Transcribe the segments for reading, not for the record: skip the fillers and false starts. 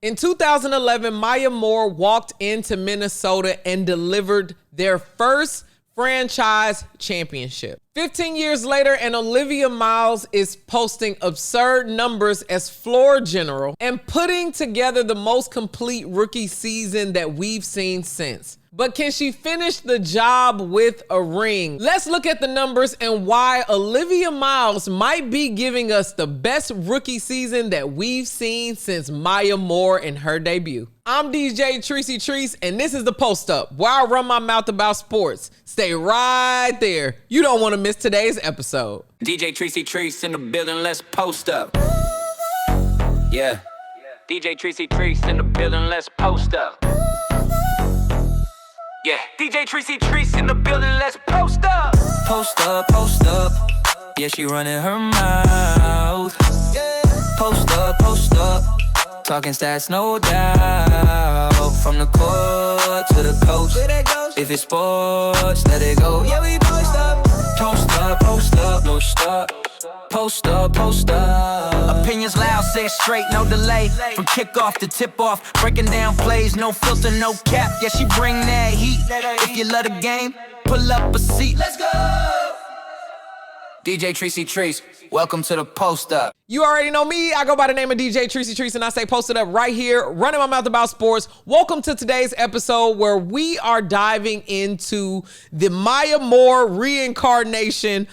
In 2011, Maya Moore walked into Minnesota and delivered their first franchise championship. 15 years later, and Olivia Miles is posting absurd numbers as floor general and putting together the most complete rookie season that we've seen since. But can she finish the job with a ring? Let's look at the numbers and why Olivia Miles might be giving us the best rookie season that we've seen since Maya Moore in her debut. I'm DJ Tricey Trice, and this is the Post Up, where I run my mouth about sports. Stay right there. You don't want to miss today's episode. DJ Tricey Trice in the building, let's post up. Yeah. DJ Tricey Trice in the building, let's post up. Yeah, DJ Tricey Trice in the building, let's post up. Post up, post up. Yeah, she running her mouth. Post up, post up. Talking stats, no doubt. From the court to the coach. If it's sports, let it go. Yeah, we post up. Post up, post up, no stop. Post up, post up. Opinions loud, say it straight, no delay. From kickoff to tip-off, breaking down plays, no filter, no cap. Yeah, she bring that heat. If you love the game, pull up a seat. Let's go. DJ Tricey Trice, welcome to the Post Up. You already know me. I go by the name of DJ Tricey Trice, and I say post it up right here, running my mouth about sports. Welcome to today's episode where we are diving into the Maya Moore reincarnation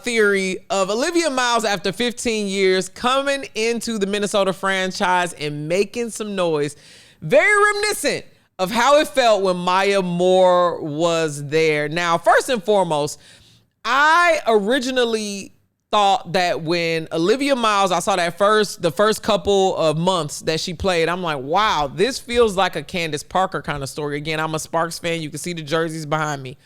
theory of Olivia Miles after 15 years coming into the Minnesota franchise and making some noise. Very reminiscent of how it felt when Maya Moore was there. Now, first and foremost, I originally thought that when Olivia Miles, I saw that the first couple of months that she played, I'm like, wow, this feels like a Candace Parker kind of story. Again, I'm a Sparks fan. You can see the jerseys behind me.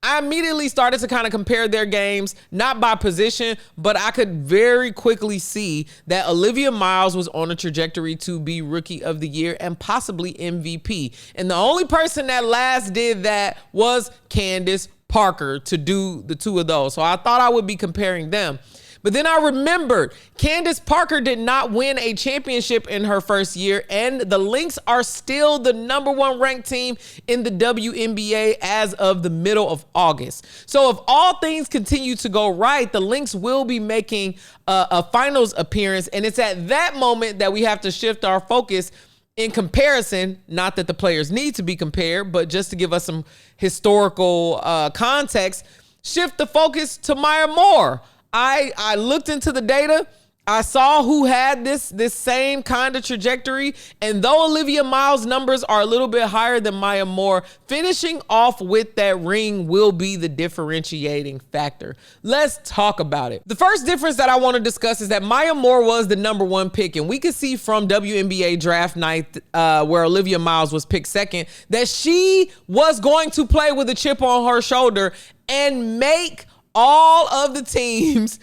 I immediately started to kind of compare their games, not by position, but I could very quickly see that Olivia Miles was on a trajectory to be Rookie of the Year and possibly MVP. And the only person that last did that was Candace Parker to do the two of those. So I thought I would be comparing them. But then I remembered Candace Parker did not win a championship in her first year, and the Lynx are still the #1 ranked team in the WNBA as of the middle of August. So if all things continue to go right, the Lynx will be making a finals appearance, and it's at that moment that we have to shift our focus in comparison. Not that the players need to be compared, but just to give us some historical context, shift the focus to Maya Moore. I looked into the data. I saw who had this same kind of trajectory. And though Olivia Miles' numbers are a little bit higher than Maya Moore, finishing off with that ring will be the differentiating factor. Let's talk about it. The first difference that I want to discuss is that Maya Moore was the #1 pick. And we could see from WNBA draft night where Olivia Miles was picked second that she was going to play with a chip on her shoulder and make all of the teams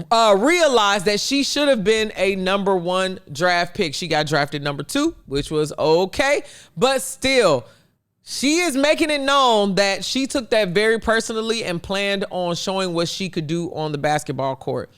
realized that she should have been a #1 draft pick. She got drafted #2, which was okay, but still, she is making it known that she took that very personally and planned on showing what she could do on the basketball court.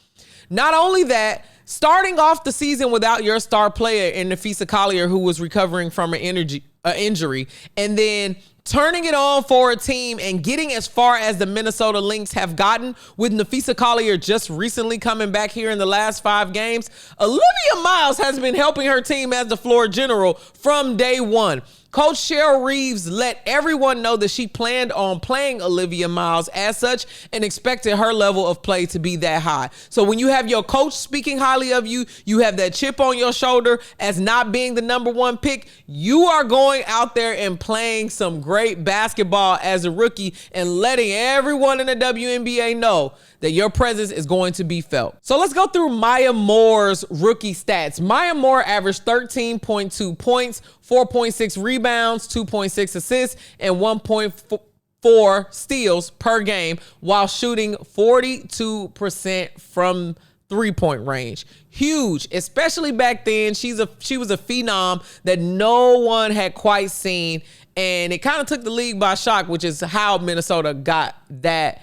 Not only that, starting off the season without your star player in Nafisa Collier, who was recovering from an injury, and then turning it on for a team and getting as far as the Minnesota Lynx have gotten, with Nafisa Collier just recently coming back here in the last 5 games, Olivia Miles has been helping her team as the floor general from day one. Coach Cheryl Reeves let everyone know that she planned on playing Olivia Miles as such and expected her level of play to be that high. So when you have your coach speaking highly of you, you have that chip on your shoulder as not being the #1 pick, you are going out there and playing some great basketball as a rookie and letting everyone in the WNBA know that your presence is going to be felt. So let's go through Maya Moore's rookie stats. Maya Moore averaged 13.2 points, 4.6 rebounds, 2.6 assists, and 1.4 steals per game while shooting 42% from three-point range. Huge, especially back then. She was a phenom that no one had quite seen, and it kind of took the league by shock, which is how Minnesota got that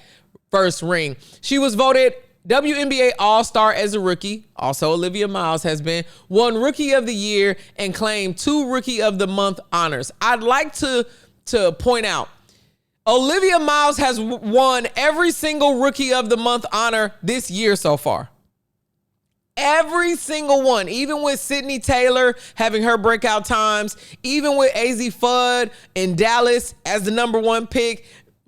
first ring. She was voted WNBA All-Star as a rookie. Also, Olivia Miles has been won Rookie of the Year and claimed 2 Rookie of the Month honors. I'd like to point out, Olivia Miles has won every single Rookie of the Month honor this year so far. Every single one, even with Sydney Taylor having her breakout times, even with AZ Fudd in Dallas as the #1 pick,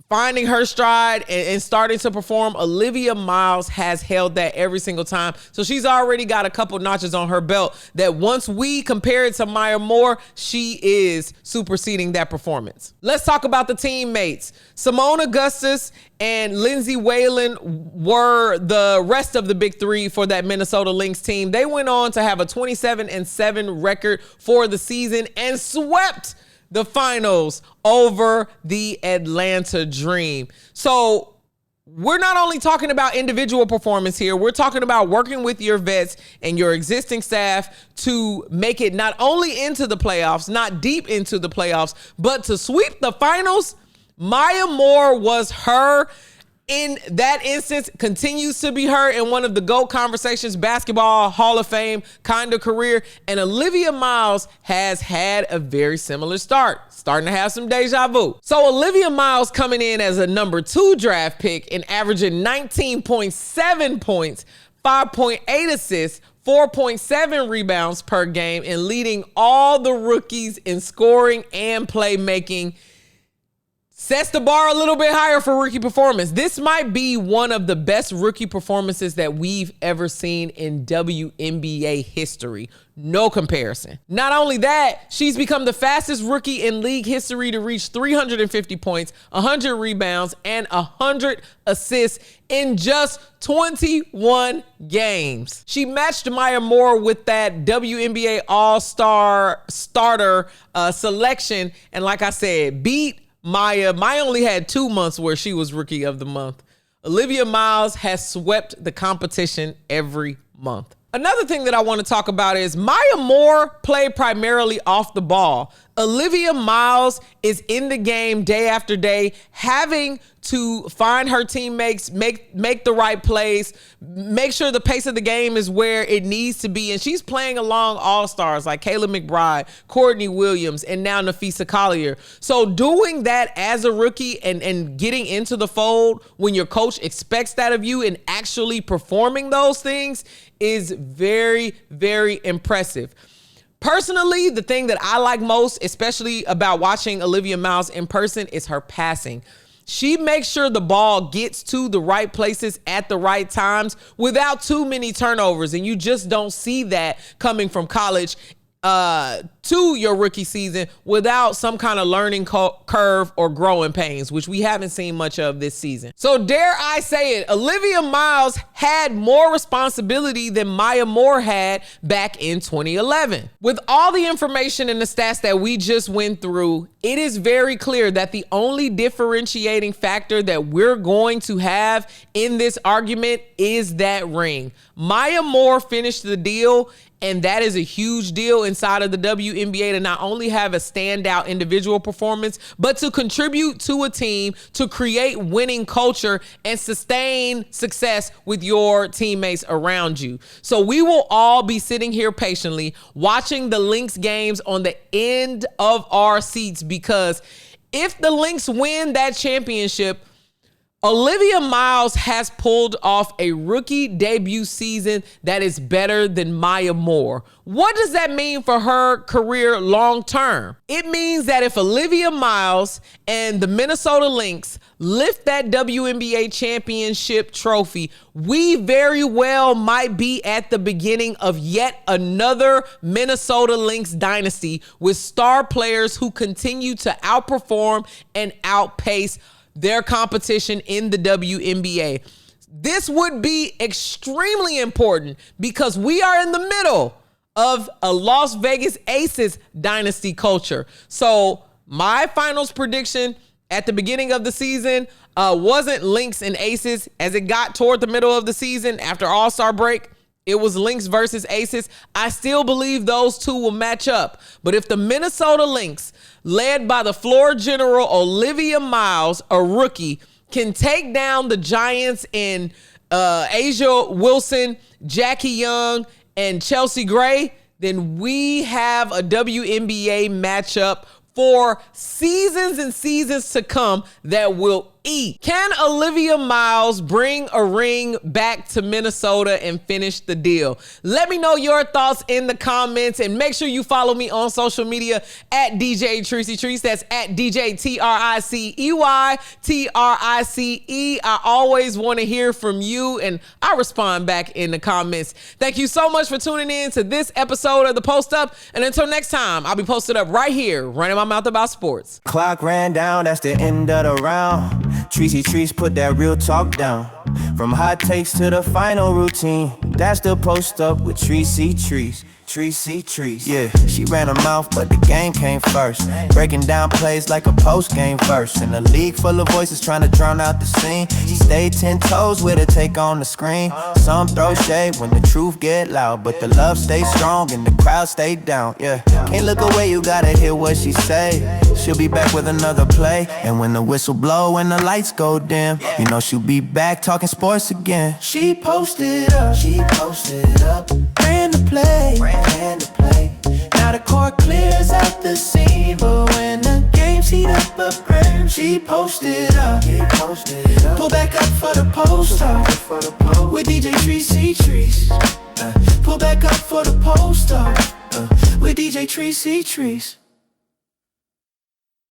finding her stride and starting to perform, Olivia Miles has held that every single time. So she's already got a couple notches on her belt that once we compare it to Maya Moore, she is superseding that performance. Let's talk about the teammates. Simone Augustus and Lindsay Whalen were the rest of the big 3 for that Minnesota Lynx team. They went on to have a 27-7 record for the season and swept the finals over the Atlanta Dream. So we're not only talking about individual performance here, we're talking about working with your vets and your existing staff to make it not only into the playoffs, not deep into the playoffs, but to sweep the finals. Maya Moore was her in that instance, continues to be her in one of the GOAT conversations, basketball Hall of Fame kind of career. And Olivia Miles has had a very similar start, starting to have some deja vu. So Olivia Miles coming in as a #2 draft pick and averaging 19.7 points, 5.8 assists, 4.7 rebounds per game, and leading all the rookies in scoring and playmaking, sets the bar a little bit higher for rookie performance. This might be one of the best rookie performances that we've ever seen in WNBA history. No comparison. Not only that, she's become the fastest rookie in league history to reach 350 points, 100 rebounds, and 100 assists in just 21 games. She matched Maya Moore with that WNBA All-Star starter selection, and like I said, beat Maya. Maya only had 2 months where she was Rookie of the Month. Olivia Miles has swept the competition every month. Another thing that I want to talk about is Maya Moore played primarily off the ball. Olivia Miles is in the game day after day, having to find her teammates, make the right plays, make sure the pace of the game is where it needs to be. And she's playing along all-stars like Kayla McBride, Courtney Williams, and now Nafisa Collier. So doing that as a rookie and getting into the fold when your coach expects that of you and actually performing those things is very, very impressive. Personally, the thing that I like most, especially about watching Olivia Miles in person, is her passing. She makes sure the ball gets to the right places at the right times without too many turnovers. And you just don't see that coming from college to your rookie season without some kind of learning curve or growing pains, which we haven't seen much of this season. So dare I say it, Olivia Miles had more responsibility than Maya Moore had back in 2011. With all the information and the stats that we just went through, it is very clear that the only differentiating factor that we're going to have in this argument is that ring. Maya Moore finished the deal, and that is a huge deal inside of the WNBA to not only have a standout individual performance, but to contribute to a team, to create winning culture and sustain success with your teammates around you. So we will all be sitting here patiently watching the Lynx games on the end of our seats, because if the Lynx win that championship, Olivia Miles has pulled off a rookie debut season that is better than Maya Moore. What does that mean for her career long term? It means that if Olivia Miles and the Minnesota Lynx lift that WNBA Championship trophy, we very well might be at the beginning of yet another Minnesota Lynx dynasty with star players who continue to outperform and outpace their competition in the WNBA. This would be extremely important because we are in the middle of a Las Vegas Aces dynasty culture. So my finals prediction at the beginning of the season wasn't Lynx and Aces. As it got toward the middle of the season after All-Star break, it was Lynx versus Aces. I still believe those two will match up. But if the Minnesota Lynx, led by the floor general Olivia Miles, a rookie, can take down the Giants in Asia Wilson, Jackie Young, and Chelsea Gray, then we have a WNBA matchup for seasons and seasons to come that will eat. Can Olivia Miles bring a ring back to Minnesota and finish the deal? Let me know your thoughts in the comments, and make sure you follow me on social media at DJ Tricey Trice. That's at DJ TRICEY. I always want to hear from you, and I respond back in the comments. Thank you so much for tuning in to this episode of The Post Up, and until next time, I'll be posted up right here, running my mouth about sports. Clock ran down, that's the end of the round. Tricey Trice put that real talk down. From hot takes to the final routine, that's the Post Up with Tricey Trice. Tricey Trice, yeah, she ran her mouth, but the game came first. Breaking down plays like a post-game verse. In a league full of voices trying to drown out the scene, she stayed 10 toes with her take on the screen. Some throw shade when the truth get loud, but the love stays strong and the crowd stayed down, yeah. Can't look away, you gotta hear what she say. She'll be back with another play, and when the whistle blow and the lights go dim, you know she'll be back talking sports again. She posted up, ran the play. Now the court clears out the scene, but when the game's heat up a frame, she posted up. Pull back up for the post up with DJ Tricey Trice. Pull back up for the post up with DJ Tricey Trice.